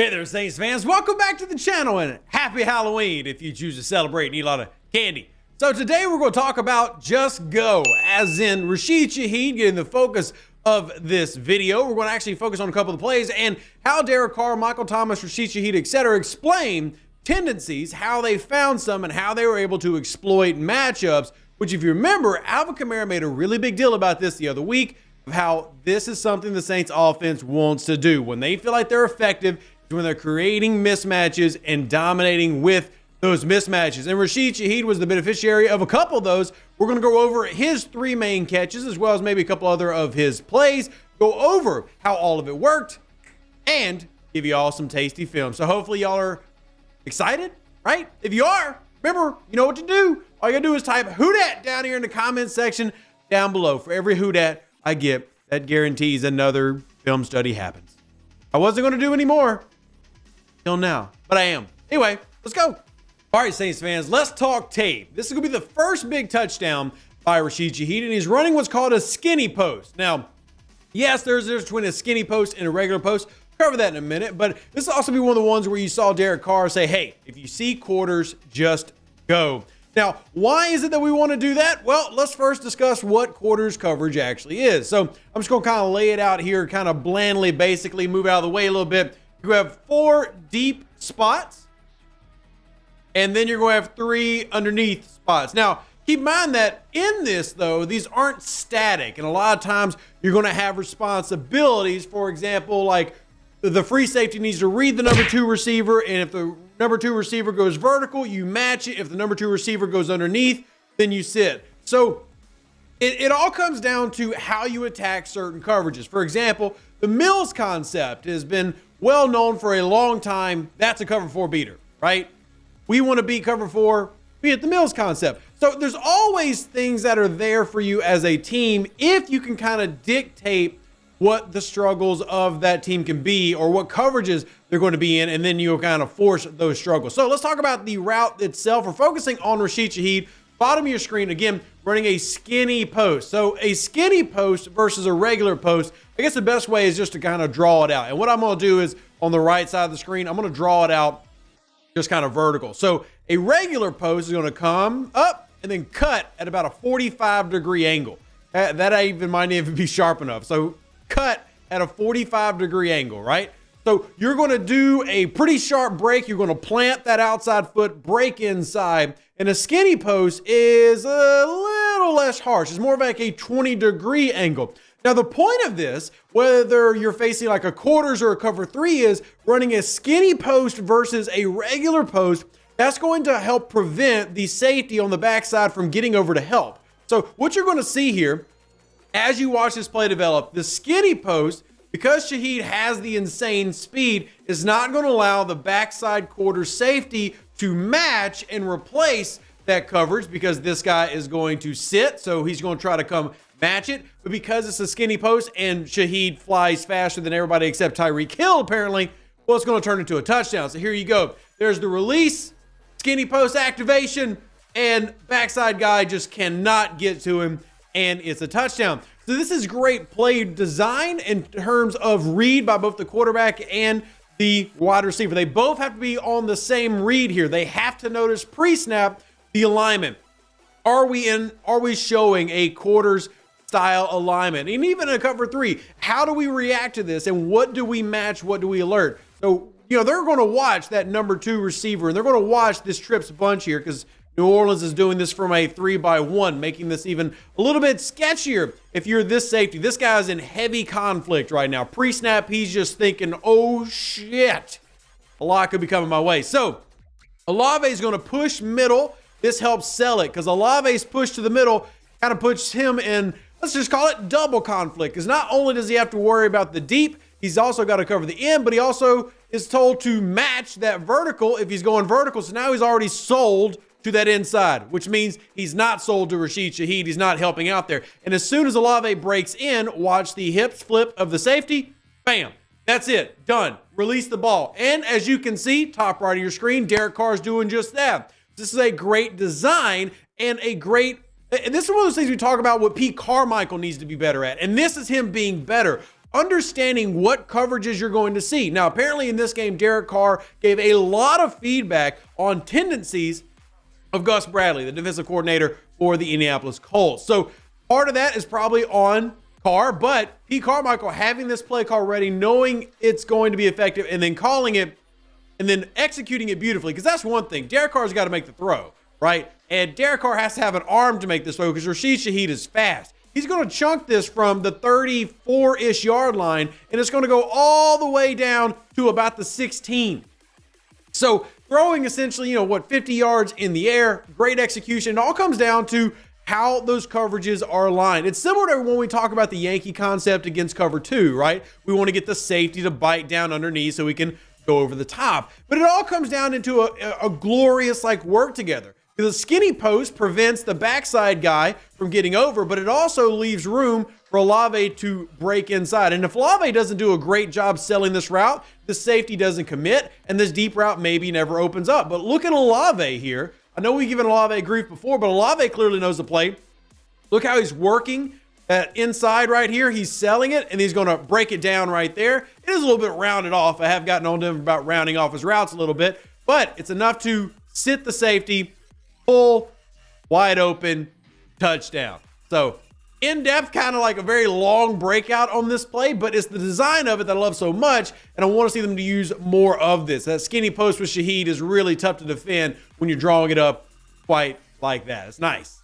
Hey there, Saints fans. Welcome back to the channel and happy Halloween if you choose to celebrate and eat a lot of candy. So today we're going to talk about Just Go, as in Rashid Shaheed getting the focus of this video. We're going to actually focus on a couple of the plays and how Derek Carr, Michael Thomas, Rashid Shaheed, etc. explain tendencies, how they found some, and how they were able to exploit matchups, which if you remember, Alvin Kamara made a really big deal about this the other week, of how this is something the Saints offense wants to do. When they feel like they're effective, is when they're creating mismatches and dominating with those mismatches. And Rashid Shaheed was the beneficiary of a couple of those. We're going to go over his three main catches, as well as maybe a couple other of his plays, go over how all of it worked, and give you all some tasty film. So hopefully y'all are excited, right? If you are, remember, you know what to do. All you gotta do is type "Who Dat" down here in the comment section down below. For every "Who Dat" I get, that guarantees another film study happens. I wasn't going to do any more till now, but I am. Anyway, let's go. All right, Saints fans, let's talk tape. This is going to be the first big touchdown by Rashid Shaheed, and he's running what's called a skinny post. Now, yes, there's a difference between a skinny post and a regular post. Cover that in a minute, but this will also be one of the ones where you saw Derek Carr say, hey, if you see quarters, just go. Now, why is it that we want to do that? Well, let's first discuss what quarters coverage actually is. So I'm just going to kind of lay it out here, kind of blandly, basically move out of the way a little bit. You have 4 deep spots, and then you're going to have 3 underneath spots. Now, keep in mind that in this, though, these aren't static, and a lot of times you're going to have responsibilities. For example, like the free safety needs to read the number 2 receiver, and if the number 2 receiver goes vertical, you match it. If the number 2 receiver goes underneath, then you sit. So it all comes down to how you attack certain coverages. For example, the Mills concept has been well known for a long time. That's a cover 4 beater, right? We want to beat cover 4, we hit the Mills concept. So there's always things that are there for you as a team if you can kind of dictate what the struggles of that team can be or what coverages they're going to be in, and then you'll kind of force those struggles. So let's talk about the route itself. We're focusing on Rashid Shaheed. Bottom of your screen, again, running a skinny post. So a skinny post versus a regular post, I guess the best way is just to kind of draw it out. And what I'm going to do is on the right side of the screen, I'm going to draw it out just kind of vertical. So a regular post is going to come up and then cut at about a 45-degree angle. That even might even be sharp enough. So cut at a 45-degree angle, right? So you're going to do a pretty sharp break. You're going to plant that outside foot, break inside, and a skinny post is a little less harsh. It's more of like a 20-degree angle. Now, the point of this, whether you're facing like a quarters or a cover 3, is running a skinny post versus a regular post. That's going to help prevent the safety on the backside from getting over to help. So what you're going to see here, as you watch this play develop, the skinny post, because Shaheed has the insane speed, is not going to allow the backside quarter safety to match and replace that coverage, because this guy is going to sit, so he's going to try to come match it. But because it's a skinny post and Shaheed flies faster than everybody except Tyreek Hill, apparently, well, it's going to turn into a touchdown. So here you go. There's the release, skinny post activation, and backside guy just cannot get to him, and it's a touchdown. So this is great play design in terms of read by both the quarterback and the wide receiver. They both have to be on the same read here. They have to notice pre-snap the alignment. Are we showing a quarters style alignment? And even in a cover 3, how do we react to this? And what do we match? What do we alert? So, you know, they're going to watch that number 2 receiver, and they're going to watch this trips bunch here, because New Orleans is doing this from a 3-by-1, making this even a little bit sketchier if you're this safety. This guy's in heavy conflict right now. Pre-snap, he's just thinking, oh shit, a lot could be coming my way. So Olave is going to push middle. This helps sell it, because Olave's push to the middle kind of puts him in, let's just call it double conflict, because not only does he have to worry about the deep, he's also got to cover the end, but he also is told to match that vertical if he's going vertical. So now he's already sold to that inside, which means he's not sold to Rashid Shaheed. He's not helping out there. And as soon as Olave breaks in, watch the hips flip of the safety. Bam. That's it. Done. Release the ball. And as you can see, top right of your screen, Derek Carr is doing just that. This is a great design and a great, and this is one of those things we talk about what Pete Carmichael needs to be better at. And this is him being better. understanding what coverages you're going to see. Now, apparently in this game, Derek Carr gave a lot of feedback on tendencies of Gus Bradley, the defensive coordinator for the Indianapolis Colts. So part of that is probably on Carr, but Pete Carmichael having this play call ready, knowing it's going to be effective, and then calling it and then executing it beautifully. Because that's one thing. Derek Carr's got to make the throw, right? And Derek Carr has to have an arm to make this throw because Rashid Shaheed is fast. He's going to chunk this from the 34-ish yard line, and it's going to go all the way down to about the 16. So throwing essentially, 50 yards in the air, great execution. It all comes down to how those coverages are aligned. It's similar to when we talk about the Yankee concept against cover 2, right? We want to get the safety to bite down underneath so we can go over the top. But it all comes down into a glorious work together. The skinny post prevents the backside guy from getting over, but it also leaves room for Olave to break inside. And if Olave doesn't do a great job selling this route, the safety doesn't commit, and this deep route maybe never opens up. But look at Olave here. I know we've given Olave grief before, but Olave clearly knows the play. Look how he's working at inside right here. He's selling it, and he's going to break it down right there. It is a little bit rounded off. I have gotten on to him about rounding off his routes a little bit, but it's enough to sit the safety, full, wide open, touchdown. So in-depth, kind of like a very long breakout on this play, but it's the design of it that I love so much, and I want to see them to use more of this. That skinny post with Shaheed is really tough to defend when you're drawing it up quite like that. It's nice.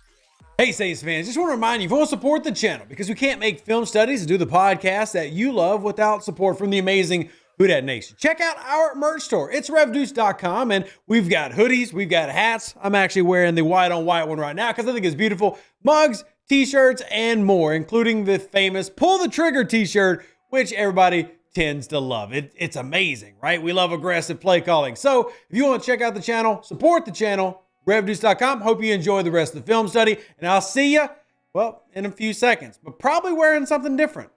Hey, Saints fans, just want to remind you, if you want to support the channel, because we can't make film studies and do the podcast that you love without support from the amazing Who Dat Nation. Check out our merch store. It's revdeuce.com, and we've got hoodies, we've got hats. I'm actually wearing the white on white one right now because I think it's beautiful. Mugs, t-shirts, and more, including the famous Pull the Trigger t-shirt, which everybody tends to love. It's amazing, right? We love aggressive play calling. So if you want to check out the channel, support the channel, revdeuce.com. Hope you enjoy the rest of the film study, and I'll see you, well, in a few seconds, but probably wearing something different.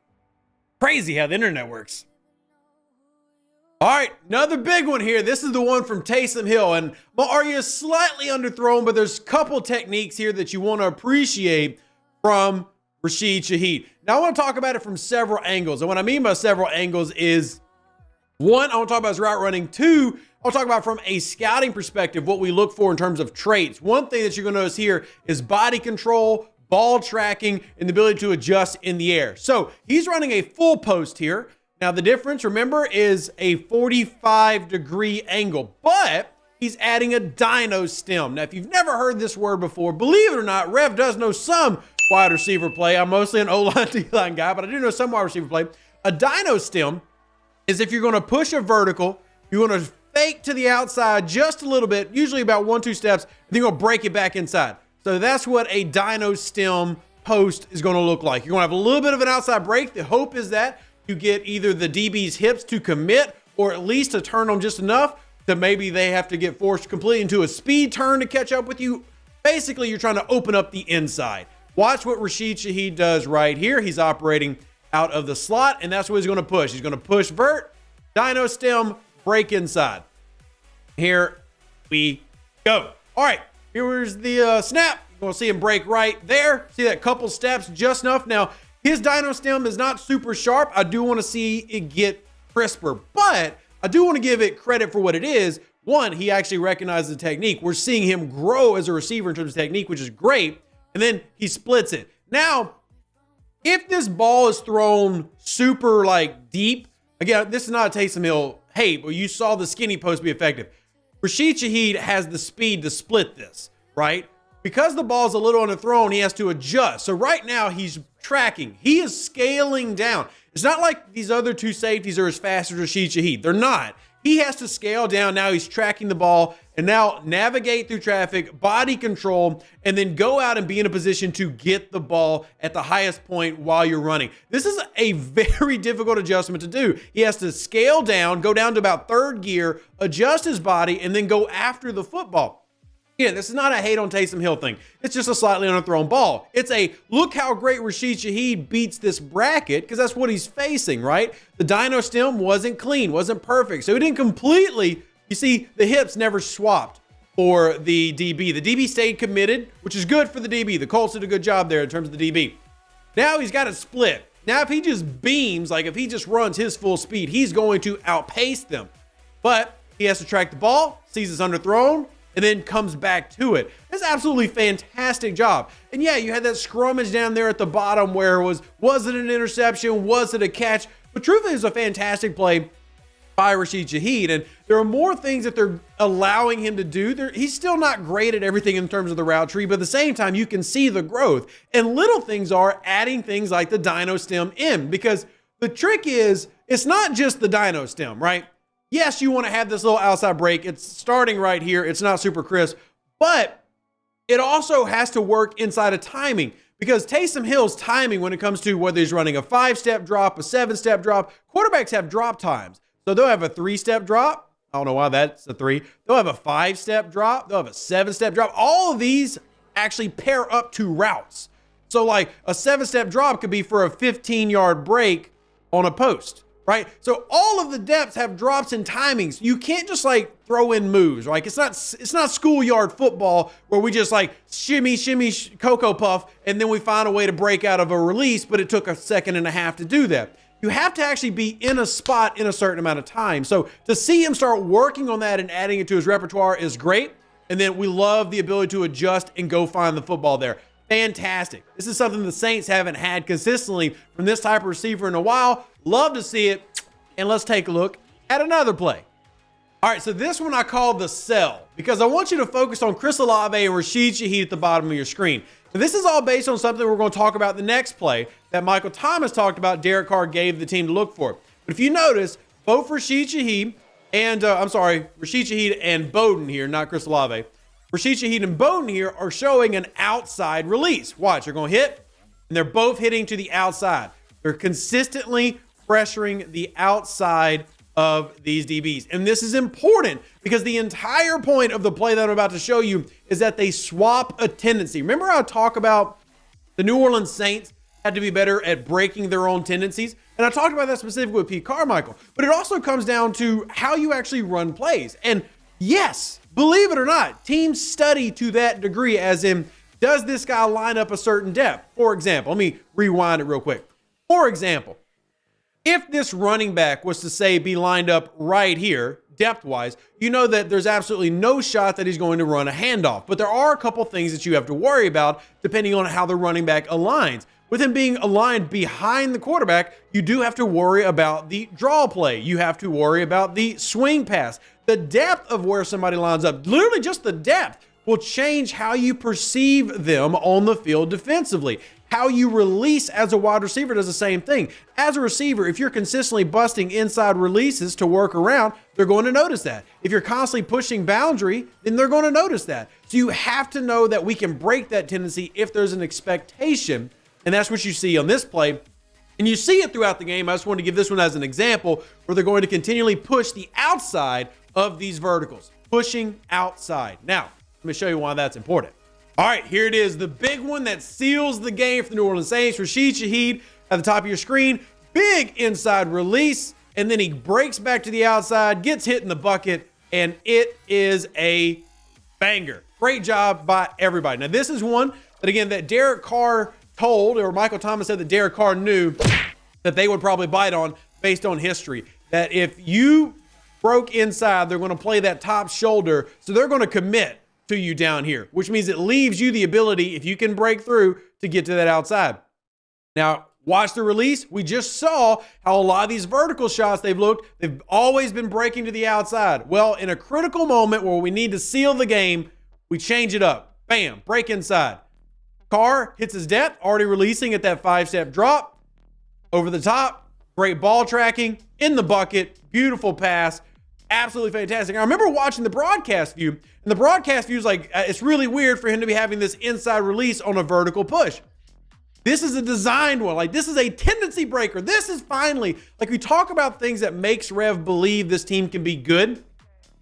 Crazy how the internet works. All right, another big one here. This is the one from Taysom Hill, and my argue is slightly underthrown, but there's a couple techniques here that you want to appreciate from Rashid Shaheed. Now, I want to talk about it from several angles, and what I mean by several angles is, one, I want to talk about his route running. Two, I'll talk about from a scouting perspective what we look for in terms of traits. One thing that you're going to notice here is body control, ball tracking, and the ability to adjust in the air. So he's running a full post here. Now, the difference, remember, is a 45-degree angle, but he's adding a dino stem. Now, if you've never heard this word before, believe it or not, Rev does know some wide receiver play. I'm mostly an O-line, D-line guy, but I do know some wide receiver play. A dino stem is if you're going to push a vertical, you want to fake to the outside just a little bit, usually about 1-2 steps, and then you're going to break it back inside. So that's what a dino stem post is going to look like. You're going to have a little bit of an outside break. The hope is that you get either the DB's hips to commit or at least to turn them just enough that maybe they have to get forced completely into a speed turn to catch up with you. Basically, you're trying to open up the inside. Watch what Rashid Shaheed does right here. He's operating out of the slot, and that's what he's going to push. He's going to push vert, dino stem, break inside. Here we go. All right, here's the snap. You're going to see him break right there. See that couple steps, just enough. Now, his dino stem is not super sharp. I do want to see it get crisper, but I do want to give it credit for what it is. One, he actually recognizes the technique. We're seeing him grow as a receiver in terms of technique, which is great. And then he splits it. Now, if this ball is thrown super deep, again, this is not a Taysom Hill, hey, but you saw the skinny post be effective. Rashid Shaheed has the speed to split this, right? Because the ball's a little underthrown, he has to adjust. So right now he's tracking. He is scaling down. It's not like these other two safeties are as fast as Rashid Shaheed. They're not. He has to scale down. Now he's tracking the ball and now navigate through traffic, body control, and then go out and be in a position to get the ball at the highest point while you're running. This is a very difficult adjustment to do. He has to scale down, go down to about third gear, adjust his body, and then go after the football. Yeah, this is not a hate on Taysom Hill thing. It's just a slightly underthrown ball. It's a look how great Rashid Shaheed beats this bracket because that's what he's facing, right? The dino stem wasn't clean, wasn't perfect. So he didn't completely, you see, the hips never swapped for the DB. The DB stayed committed, which is good for the DB. The Colts did a good job there in terms of the DB. Now he's got it split. Now, if he just beams, like if he just runs his full speed, he's going to outpace them. But he has to track the ball, sees it's underthrown, and then comes back to it. It's absolutely fantastic job. And yeah, you had that scrummage down there at the bottom where was it an interception? Was it a catch? But truthfully, it was a fantastic play by Rashid Shaheed. And there are more things that they're allowing him to do. He's still not great at everything in terms of the route tree, but at the same time, you can see the growth. And little things are adding things like the dyno stem in, because the trick is, it's not just the dyno stem, right? Yes, you want to have this little outside break. It's starting right here. It's not super crisp, but it also has to work inside of timing, because Taysom Hill's timing when it comes to whether he's running a 5-step drop, a 7-step drop, quarterbacks have drop times. So they'll have a 3-step drop. I don't know why that's a 3. They'll have a 5-step drop. They'll have a 7-step drop. All of these actually pair up to routes. So like a 7-step drop could be for a 15-yard break on a post, right? So all of the depths have drops and timings. You can't just like throw in moves, right? It's not schoolyard football where we just like shimmy, Cocoa Puff, and then we find a way to break out of a release, but it took a second and a half to do that. You have to actually be in a spot in a certain amount of time. So to see him start working on that and adding it to his repertoire is great. And then we love the ability to adjust and go find the football there. Fantastic. This is something the Saints haven't had consistently from this type of receiver in a while. Love to see it. And let's take a look at another play. All right, so this one I call the sell, because I want you to focus on Chris Olave and Rashid Shaheed at the bottom of your screen. Now, this is all based on something we're going to talk about the next play that Michael Thomas talked about Derek Carr gave the team to look for. But if you notice, both Rashid Shaheed and, Rashid Shaheed and Bowden here, not Chris Olave. Rashid Shaheed and Bowden here are showing an outside release. Watch, they're going to hit, and they're both hitting to the outside. They're consistently pressuring the outside of these DBs. And this is important because the entire point of the play that I'm about to show you is that they swap a tendency. Remember how I talk about the New Orleans Saints had to be better at breaking their own tendencies? And I talked about that specifically with Pete Carmichael, but it also comes down to how you actually run plays. And yes, believe it or not, teams study to that degree, as in, does this guy line up a certain depth? For example, let me rewind it real quick. For example, if this running back was to say be lined up right here, depth-wise, you know that there's absolutely no shot that he's going to run a handoff. But there are a couple things that you have to worry about depending on how the running back aligns. With him being aligned behind the quarterback, you do have to worry about the draw play. You have to worry about the swing pass. The depth of where somebody lines up, literally just the depth, will change how you perceive them on the field defensively. How you release as a wide receiver does the same thing. As a receiver, if you're consistently busting inside releases to work around, they're going to notice that. If you're constantly pushing boundary, then they're going to notice that. So you have to know that we can break that tendency if there's an expectation, and that's what you see on this play. And you see it throughout the game. I just wanted to give this one as an example where they're going to continually push the outside of these verticals, pushing outside. Now, let me show you why that's important. All right, here it is, the big one that seals the game for the New Orleans Saints. Rashid Shaheed at the top of your screen, big inside release, and then he breaks back to the outside, gets hit in the bucket, and it is a banger. Great job by everybody. Now, this is one that, again, that Derek Carr told, or Michael Thomas said that Derek Carr knew that they would probably bite on based on history, that if you broke inside, they're going to play that top shoulder, so they're going to commit to you down here, which means it leaves you the ability, if you can break through, to get to that outside. Now, watch the release. We just saw how a lot of these vertical shots they've always been breaking to the outside. Well, in a critical moment where we need to seal the game, we change it up. Bam, break inside. Carr hits his depth, already releasing at that 5-step drop. Over the top, great ball tracking, in the bucket, beautiful pass. Absolutely fantastic. I remember watching the broadcast view, and the broadcast view is like, it's really weird for him to be having this inside release on a vertical push. This is a designed one. Like, this is a tendency breaker. This is finally, like, we talk about things that makes Rev believe this team can be good.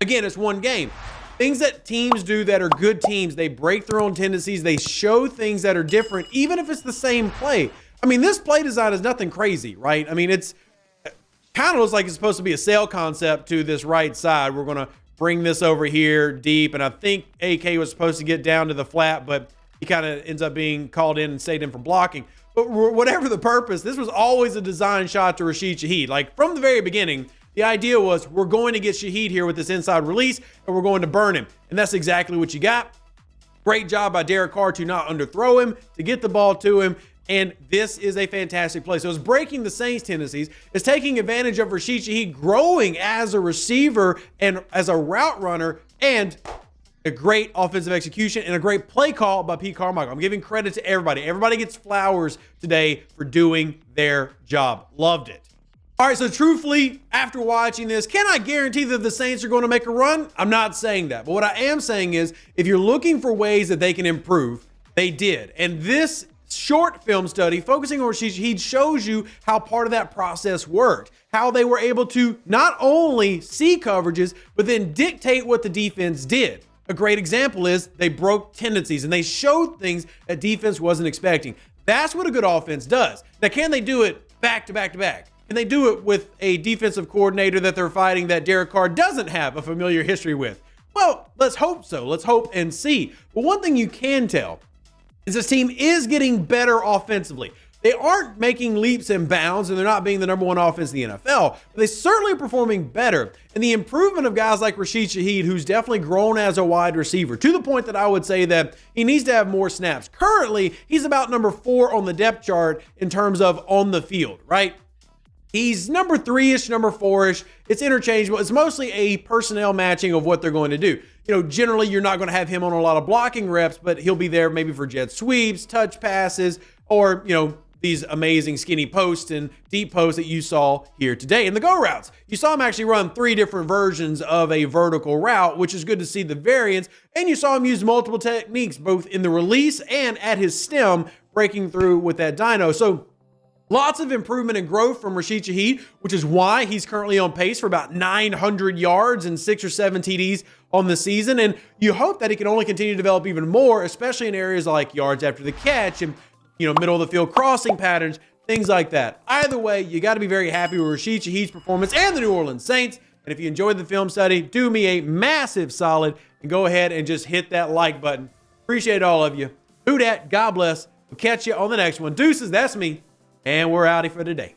Again, it's one game. Things that teams do that are good teams, they break their own tendencies. They show things that are different, even if it's the same play. I mean, this play design is nothing crazy, right? I mean, it's kind of looks like it's supposed to be a sail concept to this right side. We're going to bring this over here deep, and I think AK was supposed to get down to the flat, but he kind of ends up being called in and stayed in for blocking. But whatever the purpose, this was always a design shot to Rashid Shaheed. Like from the very beginning, the idea was we're going to get Shaheed here with this inside release and we're going to burn him. And that's exactly what you got. Great job by Derek Carr to not underthrow him, to get the ball to him. And this is a fantastic play. So it's breaking the Saints' tendencies. It's taking advantage of Rashid Shaheed growing as a receiver and as a route runner, and a great offensive execution and a great play call by Pete Carmichael. I'm giving credit to everybody. Everybody gets flowers today for doing their job. Loved it. All right, so truthfully, after watching this, can I guarantee that the Saints are going to make a run? I'm not saying that. But what I am saying is if you're looking for ways that they can improve, they did. And this short film study focusing on Rashid Shaheed shows you how part of that process worked, how they were able to not only see coverages, but then dictate what the defense did. A great example is they broke tendencies and they showed things that defense wasn't expecting. That's what a good offense does. Now, can they do it back to back to back? Can they do it with a defensive coordinator that they're fighting that Derek Carr doesn't have a familiar history with? Well, let's hope so. Let's hope and see. But one thing you can tell is this team is getting better offensively. They aren't making leaps and bounds, and they're not being the number one offense in the NFL, but they certainly are performing better. And the improvement of guys like Rashid Shaheed, who's definitely grown as a wide receiver, to the point that I would say that he needs to have more snaps. Currently, he's about number 4 on the depth chart in terms of on the field, right? He's number 3-ish, number 4-ish. It's interchangeable. It's mostly a personnel matching of what they're going to do. You know, generally, you're not going to have him on a lot of blocking reps, but he'll be there maybe for jet sweeps, touch passes, or, you know, these amazing skinny posts and deep posts that you saw here today. In the go routes, you saw him actually run 3 different versions of a vertical route, which is good to see the variance. And you saw him use multiple techniques, both in the release and at his stem, breaking through with that dyno. So lots of improvement and growth from Rashid Shaheed, which is why he's currently on pace for about 900 yards and 6 or 7 TDs on the season. And you hope that he can only continue to develop even more, especially in areas like yards after the catch and, you know, middle of the field crossing patterns, things like that. Either way, you got to be very happy with Rashid Shaheed's performance and the New Orleans Saints. And if you enjoyed the film study, do me a massive solid and go ahead and just hit that like button. Appreciate all of you. Who dat? God bless. We'll catch you on the next one. Deuces, that's me. And we're outie for today.